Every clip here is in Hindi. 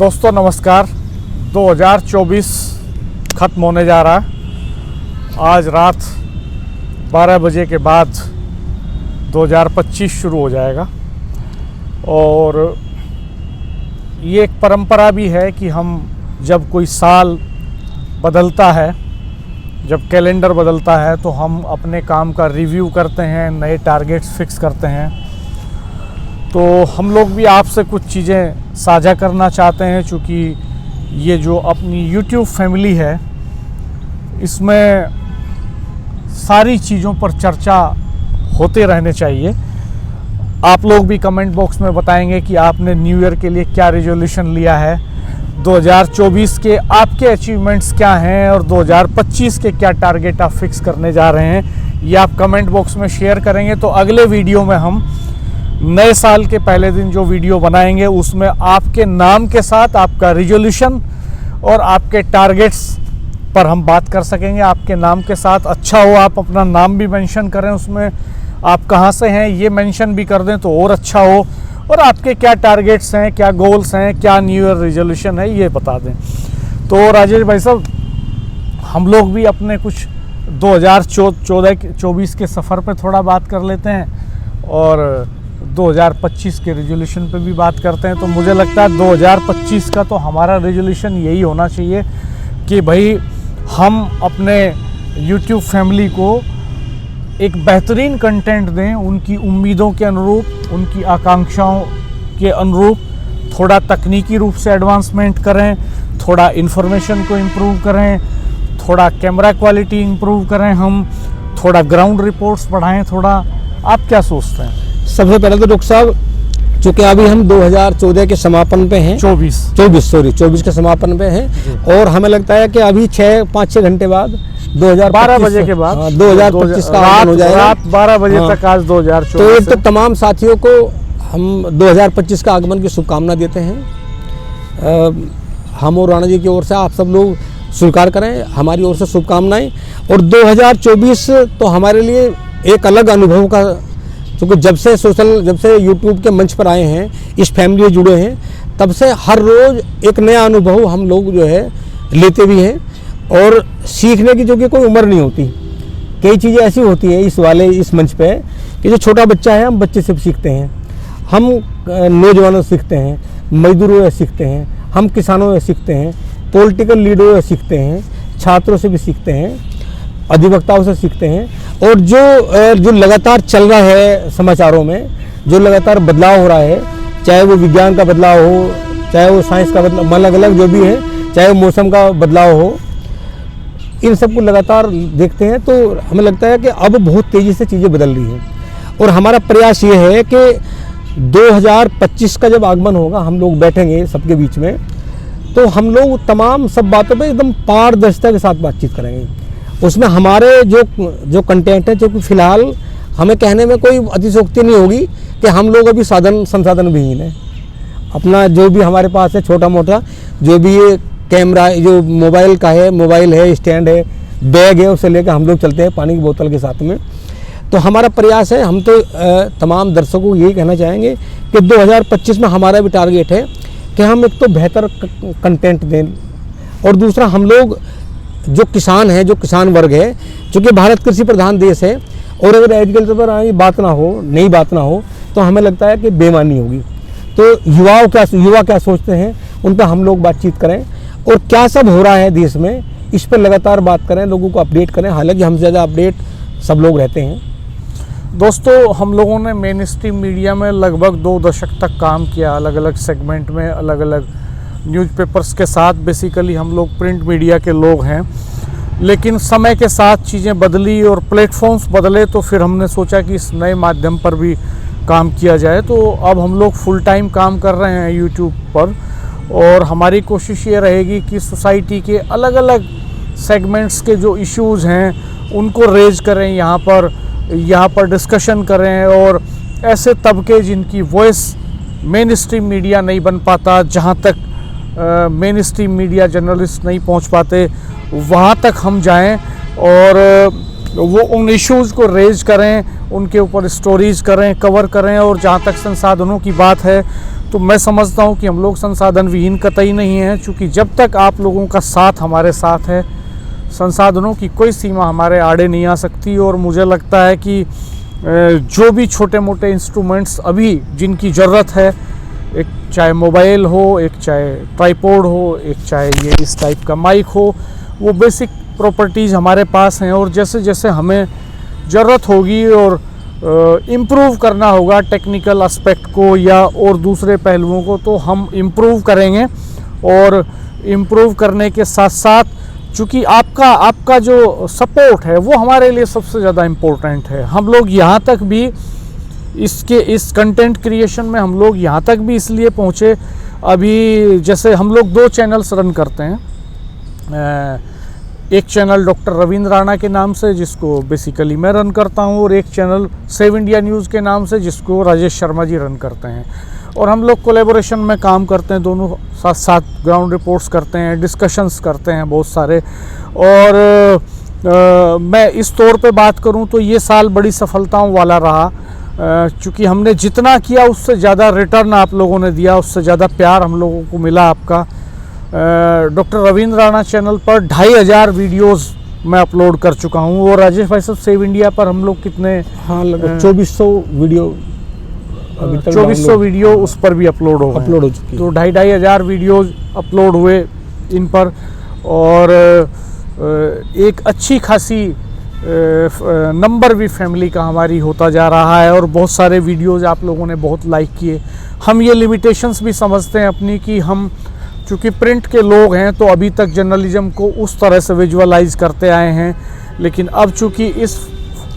दोस्तों नमस्कार। 2024 ख़त्म होने जा रहा है। आज रात 12 बजे के बाद 2025 शुरू हो जाएगा और ये एक परंपरा भी है कि हम जब कोई साल बदलता है, जब कैलेंडर बदलता है तो हम अपने काम का रिव्यू करते हैं, नए टारगेट्स फिक्स करते हैं। तो हम लोग भी आपसे कुछ चीज़ें साझा करना चाहते हैं, चूँकि ये जो अपनी YouTube फैमिली है इसमें सारी चीज़ों पर चर्चा होते रहने चाहिए। आप लोग भी कमेंट बॉक्स में बताएंगे कि आपने न्यू ईयर के लिए क्या रेजोल्यूशन लिया है, 2024 के आपके अचीवमेंट्स क्या हैं और 2025 के क्या टारगेट आप फिक्स करने जा रहे हैं, ये आप कमेंट बॉक्स में शेयर करेंगे तो अगले वीडियो में हम नए साल के पहले दिन जो वीडियो बनाएंगे उसमें आपके नाम के साथ आपका रिजोल्यूशन और आपके टारगेट्स पर हम बात कर सकेंगे। आपके नाम के साथ अच्छा हो आप अपना नाम भी मेंशन करें, उसमें आप कहाँ से हैं ये मेंशन भी कर दें तो और अच्छा हो, और आपके क्या टारगेट्स हैं, क्या गोल्स हैं, क्या न्यू ईयर रिजोल्यूशन है ये बता दें। तो राजेश भाई साहब, हम लोग भी अपने कुछ 2024 के सफ़र पे थोड़ा बात कर लेते हैं और 2025 के रेजोल्यूशन पे भी बात करते हैं। तो मुझे लगता है 2025 का तो हमारा रेजोल्यूशन यही होना चाहिए कि भाई हम अपने YouTube फैमिली को एक बेहतरीन कंटेंट दें, उनकी उम्मीदों के अनुरूप, उनकी आकांक्षाओं के अनुरूप, थोड़ा तकनीकी रूप से एडवांसमेंट करें, थोड़ा इन्फॉर्मेशन को इम्प्रूव करें, थोड़ा कैमरा क्वालिटी इम्प्रूव करें, हम थोड़ा ग्राउंड रिपोर्ट्स बढ़ाएं। थोड़ा आप क्या सोचते हैं? सबसे पहले तो डॉक्टर साहब, चूँकि अभी हम 2014 के समापन पे हैं, 24 के समापन पे हैं और हमें लगता है कि अभी 5-6 घंटे बाद 12 बजे के बाद 2025 का आगमन हो जाएगा। रात 12 बजे तक आज 2024। तो एक तो तमाम साथियों को हम 2025 का आगमन की शुभकामना देते हैं। हम और राणा जी की ओर से आप सब लोग स्वीकार करें, हमारी ओर से शुभकामनाएं। और 2024 तो हमारे लिए एक अलग अनुभव का, क्योंकि जब से यूट्यूब के मंच पर आए हैं, इस फैमिली से जुड़े हैं, तब से हर रोज़ एक नया अनुभव हम लोग जो है लेते भी हैं और सीखने की जो कि कोई उम्र नहीं होती। कई चीज़ें ऐसी होती है इस मंच पे कि जो छोटा बच्चा है हम बच्चे से सीखते हैं, हम नौजवानों से सीखते हैं, मजदूरों से सीखते हैं, हम किसानों से सीखते हैं, पॉलिटिकल लीडरों से सीखते हैं, छात्रों से भी सीखते हैं, अधिवक्ताओं से सीखते हैं। और जो लगातार चल रहा है समाचारों में, जो लगातार बदलाव हो रहा है, चाहे वो विज्ञान का बदलाव हो, चाहे वो साइंस का बदलाव, अलग अलग जो भी है, चाहे वो मौसम का बदलाव हो, इन सब को लगातार देखते हैं तो हमें लगता है कि अब बहुत तेज़ी से चीज़ें बदल रही हैं। और हमारा प्रयास ये है कि 2025 का जब आगमन होगा, हम लोग बैठेंगे सबके बीच में, तो हम लोग तमाम सब बातों पे एकदम पारदर्शिता के साथ बातचीत करेंगे। उसमें हमारे जो कंटेंट है, जो कि फ़िलहाल हमें कहने में कोई अतिशयोक्ति नहीं होगी कि हम लोग अभी संसाधन विहीन है। अपना जो भी हमारे पास है छोटा मोटा, जो भी ये कैमरा, जो मोबाइल है, स्टैंड है, बैग है, उससे लेकर हम लोग चलते हैं पानी की बोतल के साथ में। तो हमारा प्रयास है, हम तो तमाम दर्शकों को यही कहना चाहेंगे कि 2025 में हमारा भी टारगेट है कि हम एक तो बेहतर कंटेंट दें, और दूसरा हम लोग जो किसान हैं, जो किसान वर्ग है, चूँकि भारत कृषि प्रधान देश है और अगर एग्रीकल्चर पर नई बात ना हो तो हमें लगता है कि बेईमानी होगी। तो युवा क्या सोचते हैं, उन पर हम लोग बातचीत करें और क्या सब हो रहा है देश में, इस पर लगातार बात करें, लोगों को अपडेट करें। हालांकि हमसे ज़्यादा अपडेट सब लोग रहते हैं। दोस्तों, हम लोगों ने मेन स्ट्रीम मीडिया में लगभग 2 दशक तक काम किया, अलग अलग सेगमेंट में, अलग अलग न्यूज़पेपर्स के साथ। बेसिकली हम लोग प्रिंट मीडिया के लोग हैं, लेकिन समय के साथ चीज़ें बदली और प्लेटफॉर्म्स बदले, तो फिर हमने सोचा कि इस नए माध्यम पर भी काम किया जाए। तो अब हम लोग फुल टाइम काम कर रहे हैं यूट्यूब पर, और हमारी कोशिश ये रहेगी कि सोसाइटी के अलग अलग सेगमेंट्स के जो इश्यूज़ हैं उनको रेज करें, यहाँ पर डिस्कशन करें, और ऐसे तबके जिनकी वॉइस मेन स्ट्रीम मीडिया नहीं बन पाता, जहाँ तक मेन स्ट्रीम मीडिया जर्नलिस्ट नहीं पहुँच पाते, वहाँ तक हम जाएं और वो उन इश्यूज़ को रेज करें, उनके ऊपर स्टोरीज़ करें, कवर करें। और जहाँ तक संसाधनों की बात है तो मैं समझता हूँ कि हम लोग संसाधन विहीन कतई नहीं हैं, क्योंकि जब तक आप लोगों का साथ हमारे साथ है, संसाधनों की कोई सीमा हमारे आड़े नहीं आ सकती। और मुझे लगता है कि जो भी छोटे मोटे इंस्ट्रूमेंट्स अभी जिनकी ज़रूरत है, एक चाहे मोबाइल हो, एक चाहे ट्राइपॉड हो, एक चाहे ये इस टाइप का माइक हो, वो बेसिक प्रॉपर्टीज़ हमारे पास हैं। और जैसे जैसे हमें ज़रूरत होगी और इम्प्रूव करना होगा टेक्निकल एस्पेक्ट को या और दूसरे पहलुओं को, तो हम इम्प्रूव करेंगे। और इम्प्रूव करने के साथ साथ चूँकि आपका जो सपोर्ट है वो हमारे लिए सबसे ज़्यादा इम्पोर्टेंट है। हम लोग यहाँ तक भी इस कंटेंट क्रिएशन में हम लोग यहाँ तक भी इसलिए पहुँचे, अभी जैसे हम लोग 2 चैनल्स रन करते हैं। एक चैनल डॉक्टर रविंद्र राणा के नाम से, जिसको बेसिकली मैं रन करता हूँ, और एक चैनल सेव इंडिया न्यूज़ के नाम से, जिसको राजेश शर्मा जी रन करते हैं। और हम लोग कोलैबोरेशन में काम करते हैं, दोनों साथ साथ ग्राउंड रिपोर्ट्स करते हैं, डिस्कशंस करते हैं बहुत सारे। और मैं इस तौर पे बात करूं तो ये साल बड़ी सफलताओं वाला रहा, चूँकि हमने जितना किया उससे ज़्यादा रिटर्न आप लोगों ने दिया, उससे ज़्यादा प्यार हम लोगों को मिला आपका। डॉक्टर रविंद्र राणा चैनल पर 2500 वीडियोस मैं अपलोड कर चुका हूँ। और राजेश भाई साहब सेव इंडिया पर हम लोग कितने, हाँ, लगभग 2400 वीडियो अभी तक 2400 वीडियो उस पर भी अपलोड हो चुकी है। तो 2500 वीडियोस अपलोड हुए इन पर। और एक अच्छी खासी नंबर भी फैमिली का हमारी होता जा रहा है। और बहुत सारे वीडियोस आप लोगों ने बहुत लाइक किए। हम ये लिमिटेशंस भी समझते हैं अपनी, कि हम चूँकि प्रिंट के लोग हैं तो अभी तक जर्नलिज्म को उस तरह से विजुअलाइज करते आए हैं, लेकिन अब चूँकि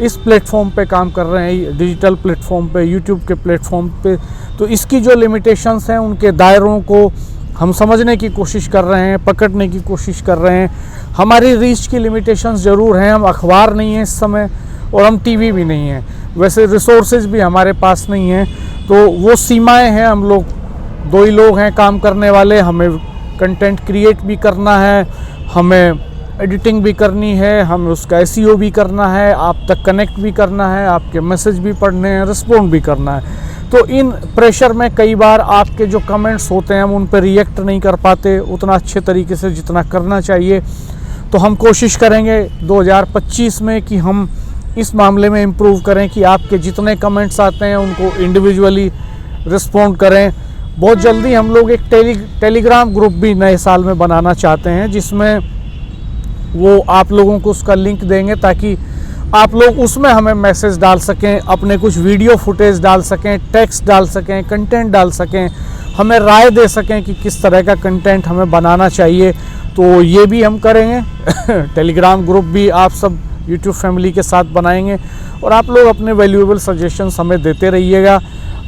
इस प्लेटफॉर्म पे काम कर रहे हैं, डिजिटल प्लेटफॉर्म पे, यूट्यूब के प्लेटफॉर्म पे, तो इसकी जो लिमिटेशंस हैं उनके दायरों को हम समझने की कोशिश कर रहे हैं, पकड़ने की कोशिश कर रहे हैं। हमारी रीच की लिमिटेशंस ज़रूर हैं। हम अखबार नहीं हैं इस समय, और हम टीवी भी नहीं हैं, वैसे रिसोर्सेज भी हमारे पास नहीं हैं। तो वो सीमाएँ हैं। हम लोग 2 ही लोग हैं काम करने वाले। हमें कंटेंट क्रिएट भी करना है, हमें एडिटिंग भी करनी है, हमें उसका SEO भी करना है, आप तक कनेक्ट भी करना है, आपके मैसेज भी पढ़ने हैं, रिस्पॉन्ड भी करना है। तो इन प्रेशर में कई बार आपके जो कमेंट्स होते हैं हम उन पर रिएक्ट नहीं कर पाते उतना अच्छे तरीके से जितना करना चाहिए। तो हम कोशिश करेंगे 2025 में कि हम इस मामले में इम्प्रूव करें, कि आपके जितने कमेंट्स आते हैं उनको इंडिविजुअली रिस्पॉन्ड करें। बहुत जल्दी हम लोग एक टेलीग्राम ग्रुप भी नए साल में बनाना चाहते हैं, जिसमें वो आप लोगों को उसका लिंक देंगे, ताकि आप लोग उसमें हमें मैसेज डाल सकें, अपने कुछ वीडियो फुटेज डाल सकें, टेक्स्ट डाल सकें, कंटेंट डाल सकें, हमें राय दे सकें कि किस तरह का कंटेंट हमें बनाना चाहिए। तो ये भी हम करेंगे। टेलीग्राम ग्रुप भी आप सब यूट्यूब फैमिली के साथ बनाएंगे, और आप लोग अपने वैल्यूएबल सजेशंस हमें देते रहिएगा।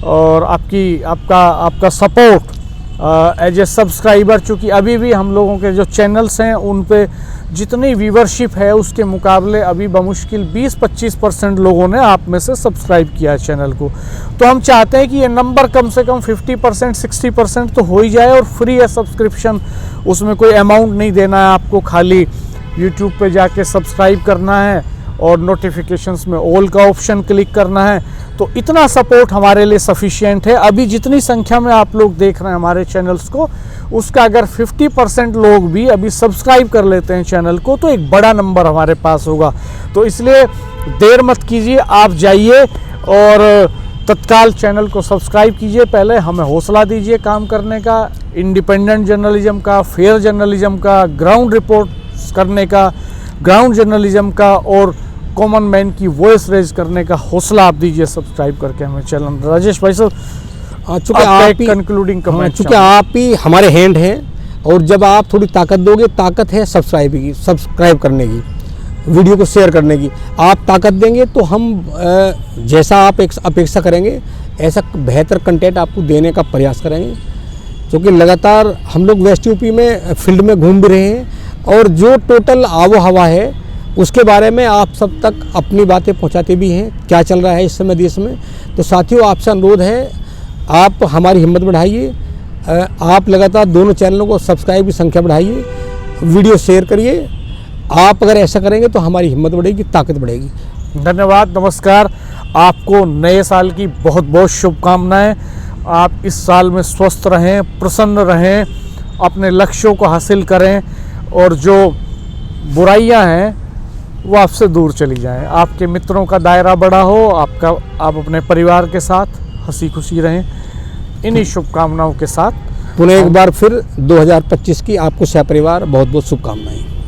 और आपका सपोर्ट एज ए सब्सक्राइबर, चूँकि अभी भी हम लोगों के जो चैनल्स हैं उन पे जितनी व्यूवरशिप है उसके मुकाबले अभी बमुश्किल 20-25% लोगों ने आप में से सब्सक्राइब किया है चैनल को। तो हम चाहते हैं कि ये नंबर कम से कम 50% 60% तो हो ही जाए। और फ्री है सब्सक्रिप्शन, उसमें कोई अमाउंट नहीं देना है आपको, खाली यूट्यूब पे जाके सब्सक्राइब करना है और नोटिफिकेशंस में ऑल का ऑप्शन क्लिक करना है। तो इतना सपोर्ट हमारे लिए सफिशिएंट है। अभी जितनी संख्या में आप लोग देख रहे हैं हमारे चैनल्स को, उसका अगर 50% लोग भी अभी सब्सक्राइब कर लेते हैं चैनल को, तो एक बड़ा नंबर हमारे पास होगा। तो इसलिए देर मत कीजिए, आप जाइए और तत्काल चैनल को सब्सक्राइब कीजिए। पहले हमें हौसला दीजिए काम करने का, इंडिपेंडेंट जर्नलिज्म का, फेयर जर्नलिज्म का, ग्राउंड रिपोर्ट्स करने का, ग्राउंड जर्नलिज्म का, और कॉमन मैन की वॉइस रेज करने का हौसला आप दीजिए सब्सक्राइब करके हमें चैनल। राजेश भाई साहब, चूँकि आप ही कंक्लूडिंग कमेंट, चूँकि आप ही हमारे हैंड हैं, और जब आप थोड़ी ताकत दोगे, ताकत है सब्सक्राइब करने की, वीडियो को शेयर करने की, आप ताकत देंगे तो हम जैसा आप अपेक्षा करेंगे ऐसा बेहतर कंटेंट आपको देने का प्रयास करेंगे। क्योंकि लगातार हम लोग वेस्ट यूपी में फील्ड में घूम भी रहे हैं, और जो टोटल आबो हवा है उसके बारे में आप सब तक अपनी बातें पहुंचाते भी हैं, क्या चल रहा है इस समय देश में। तो साथियों, आपसे अनुरोध है, आप हमारी हिम्मत बढ़ाइए, आप लगातार दोनों चैनलों को सब्सक्राइब की संख्या बढ़ाइए, वीडियो शेयर करिए। आप अगर ऐसा करेंगे तो हमारी हिम्मत बढ़ेगी, ताकत बढ़ेगी। धन्यवाद, नमस्कार। आपको नए साल की बहुत बहुत शुभकामनाएं। आप इस साल में स्वस्थ रहें, प्रसन्न रहें, अपने लक्ष्यों को हासिल करें और जो बुराइयां हैं वो आपसे दूर चली जाएं। आपके मित्रों का दायरा बड़ा हो, आप अपने परिवार के साथ हंसी खुशी रहें। इन्हीं शुभकामनाओं के साथ पुनः एक बार फिर 2025 की आपको सपरिवार बहुत बहुत शुभकामनाएं।